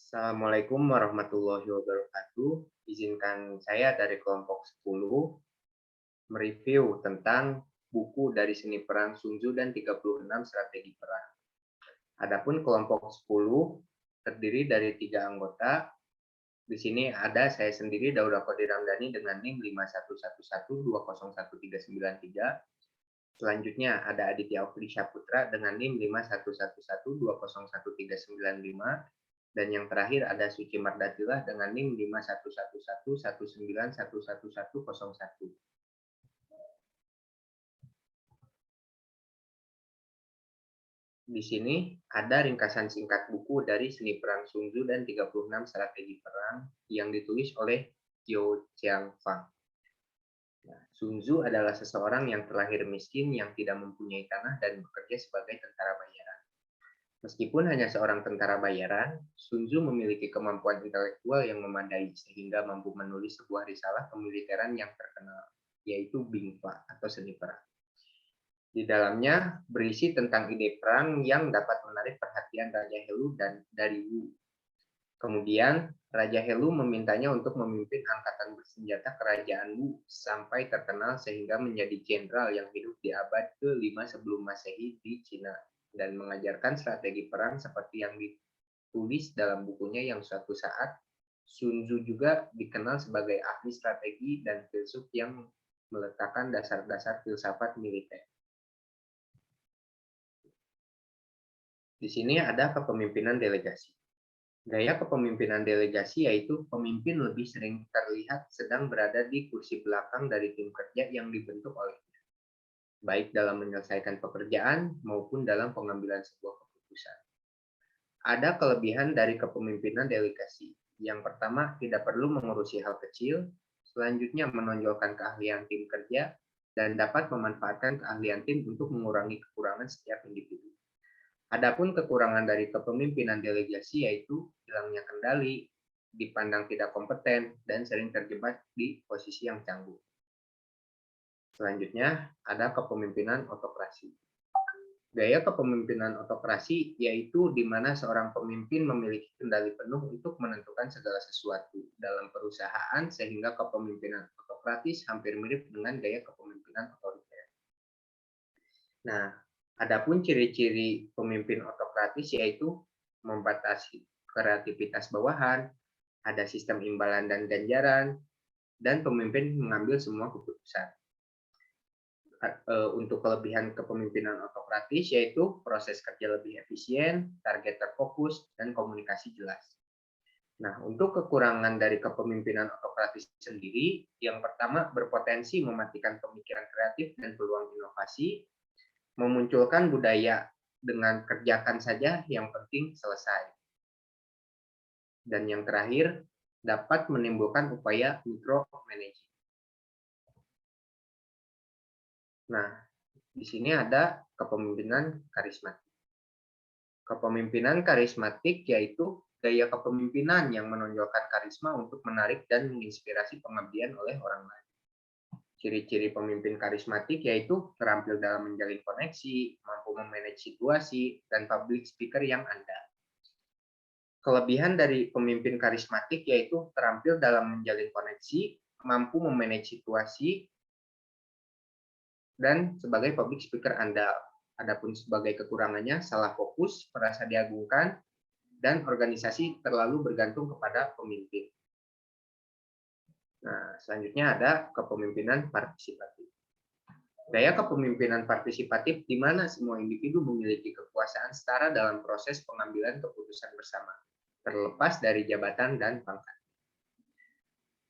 Assalamualaikum warahmatullahi wabarakatuh. Izinkan saya dari kelompok 10 mereview tentang buku dari seni peran Sun Tzu dan 36 strategi perang. Adapun kelompok 10 terdiri dari 3 anggota. Di sini ada saya sendiri, Dauda Khodir Ramdhani dengan NIM 5111201393. Selanjutnya ada Aditya Okri Syaputra dengan NIM 5111201395. Dan yang terakhir ada Suci Mardatillah dengan NIM 511119111101. Di sini ada ringkasan singkat buku dari Seni Perang Sun Tzu dan 36 Strategi Perang yang ditulis oleh Qiu Qiangfang. Nah, Sun Tzu adalah seseorang yang terlahir miskin, yang tidak mempunyai tanah dan bekerja sebagai tentara bayaran. Meskipun hanya seorang tentara bayaran, Sun Tzu memiliki kemampuan intelektual yang memadai sehingga mampu menulis sebuah risalah kemiliteran yang terkenal, yaitu Bingfa atau Seni Perang. Di dalamnya berisi tentang ide perang yang dapat menarik perhatian Raja Helu dan dari Wu. Kemudian Raja Helu memintanya untuk memimpin angkatan bersenjata kerajaan Wu sampai terkenal sehingga menjadi jenderal yang hidup di abad ke-5 sebelum Masehi di Cina dan mengajarkan strategi perang seperti yang ditulis dalam bukunya yang suatu saat Sun Tzu juga dikenal sebagai ahli strategi dan filsuf yang meletakkan dasar-dasar filsafat militer. Di sini ada kepemimpinan delegasi. Gaya kepemimpinan delegasi yaitu pemimpin lebih sering terlihat sedang berada di kursi belakang dari tim kerja yang dibentuk olehnya, baik dalam menyelesaikan pekerjaan maupun dalam pengambilan sebuah keputusan. Ada kelebihan dari kepemimpinan delegasi. Yang pertama, tidak perlu mengurusi hal kecil, selanjutnya menonjolkan keahlian tim kerja, dan dapat memanfaatkan keahlian tim untuk mengurangi kekurangan setiap individu. Adapun kekurangan dari kepemimpinan delegasi yaitu hilangnya kendali, dipandang tidak kompeten, dan sering terjebak di posisi yang canggung. Selanjutnya, ada kepemimpinan otokrasi. Gaya kepemimpinan otokrasi yaitu di mana seorang pemimpin memiliki kendali penuh untuk menentukan segala sesuatu dalam perusahaan sehingga kepemimpinan otokratis hampir mirip dengan gaya kepemimpinan otoriter. Nah, adapun ciri-ciri pemimpin otokratis yaitu membatasi kreativitas bawahan, ada sistem imbalan dan ganjaran, dan pemimpin mengambil semua keputusan. Untuk kelebihan kepemimpinan otokratis yaitu proses kerja lebih efisien, target terfokus, dan komunikasi jelas. Nah, untuk kekurangan dari kepemimpinan otokratis sendiri, yang pertama berpotensi mematikan pemikiran kreatif dan peluang inovasi, memunculkan budaya dengan kerjakan saja yang penting selesai. Dan yang terakhir, dapat menimbulkan upaya micromanaging. Nah, di sini ada kepemimpinan karismatik. Kepemimpinan karismatik yaitu gaya kepemimpinan yang menonjolkan karisma untuk menarik dan menginspirasi pengabdian oleh orang lain. Ciri-ciri pemimpin karismatik yaitu terampil dalam menjalin koneksi, mampu memanage situasi, dan public speaker yang andal. Kelebihan dari pemimpin karismatik yaitu terampil dalam menjalin koneksi, mampu memanage situasi, dan sebagai public speaker andal. Adapun sebagai kekurangannya, salah fokus, merasa diagungkan, dan organisasi terlalu bergantung kepada pemimpin. Nah, selanjutnya ada kepemimpinan partisipatif. Gaya kepemimpinan partisipatif di mana semua individu memiliki kekuasaan setara dalam proses pengambilan keputusan bersama, terlepas dari jabatan dan pangkat.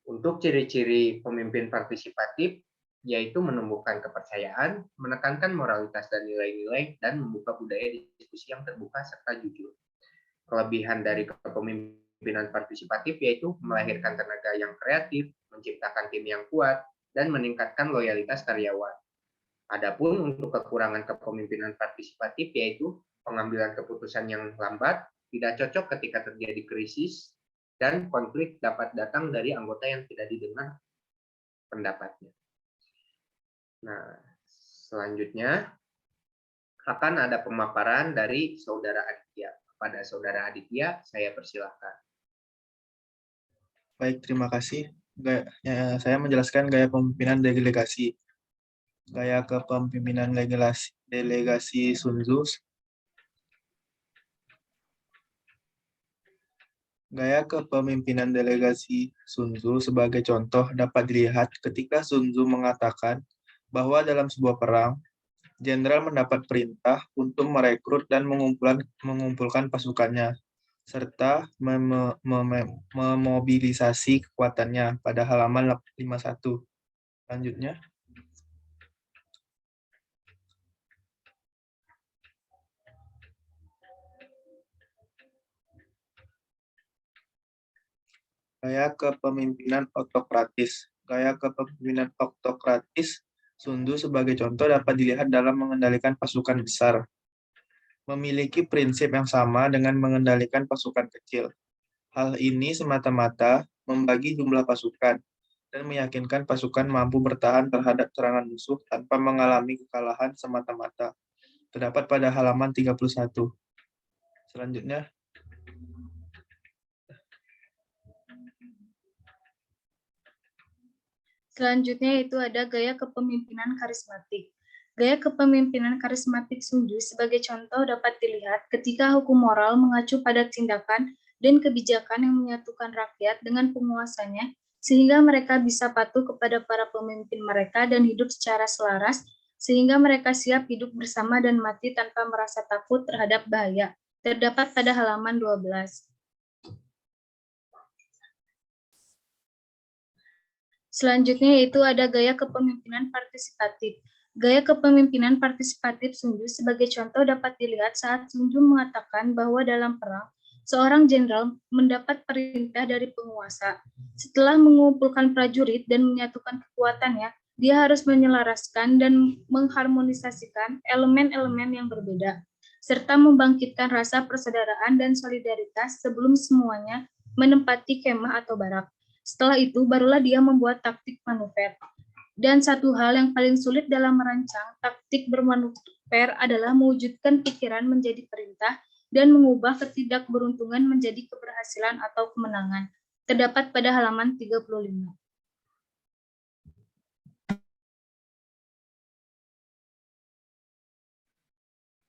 Untuk ciri-ciri pemimpin partisipatif, yaitu menumbuhkan kepercayaan, menekankan moralitas dan nilai-nilai, dan membuka budaya diskusi yang terbuka serta jujur. Kelebihan dari kepemimpinan partisipatif yaitu melahirkan tenaga yang kreatif, menciptakan tim yang kuat, dan meningkatkan loyalitas karyawan. Adapun untuk kekurangan kepemimpinan partisipatif yaitu pengambilan keputusan yang lambat, tidak cocok ketika terjadi krisis, dan konflik dapat datang dari anggota yang tidak didengar pendapatnya. Nah, selanjutnya akan ada pemaparan dari Saudara Aditya. Pada Saudara Aditya, saya persilahkan. Baik, terima kasih. Saya menjelaskan gaya kepemimpinan delegasi. Gaya kepemimpinan delegasi Sun Tzu. Gaya kepemimpinan delegasi Sun Tzu sebagai contoh dapat dilihat ketika Sun Tzu mengatakan bahwa dalam sebuah perang, jenderal mendapat perintah untuk merekrut dan mengumpulkan pasukannya, serta memobilisasi kekuatannya pada halaman 51. Selanjutnya, gaya kepemimpinan autokratis. Gaya kepemimpinan autokratis Sun Tzu sebagai contoh dapat dilihat dalam mengendalikan pasukan besar. Memiliki prinsip yang sama dengan mengendalikan pasukan kecil. Hal ini semata-mata membagi jumlah pasukan dan meyakinkan pasukan mampu bertahan terhadap serangan musuh tanpa mengalami kekalahan semata-mata. Terdapat pada halaman 31. Selanjutnya, Selanjutnya itu ada gaya kepemimpinan karismatik. Gaya kepemimpinan karismatik Sun Tzu sebagai contoh dapat dilihat ketika hukum moral mengacu pada tindakan dan kebijakan yang menyatukan rakyat dengan penguasanya, sehingga mereka bisa patuh kepada para pemimpin mereka dan hidup secara selaras, sehingga mereka siap hidup bersama dan mati tanpa merasa takut terhadap bahaya. Terdapat pada halaman 12. Selanjutnya yaitu ada gaya kepemimpinan partisipatif. Gaya kepemimpinan partisipatif Sun Tzu sebagai contoh dapat dilihat saat Sun Tzu mengatakan bahwa dalam perang, seorang jenderal mendapat perintah dari penguasa. Setelah mengumpulkan prajurit dan menyatukan kekuatannya, dia harus menyelaraskan dan mengharmonisasikan elemen-elemen yang berbeda, serta membangkitkan rasa persaudaraan dan solidaritas sebelum semuanya menempati kemah atau barak. Setelah itu, barulah dia membuat taktik manuver. Dan satu hal yang paling sulit dalam merancang taktik bermanuver adalah mewujudkan pikiran menjadi perintah dan mengubah ketidakberuntungan menjadi keberhasilan atau kemenangan. Terdapat pada halaman 35.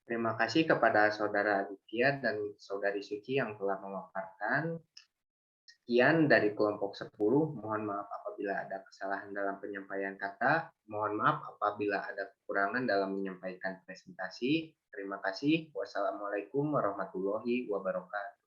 Terima kasih kepada Saudara Aditya dan Saudari Suci yang telah memaparkan. Sekian dari kelompok 10. Mohon maaf apabila ada kesalahan dalam penyampaian kata. Mohon maaf apabila ada kekurangan dalam menyampaikan presentasi. Terima kasih. Wassalamualaikum warahmatullahi wabarakatuh.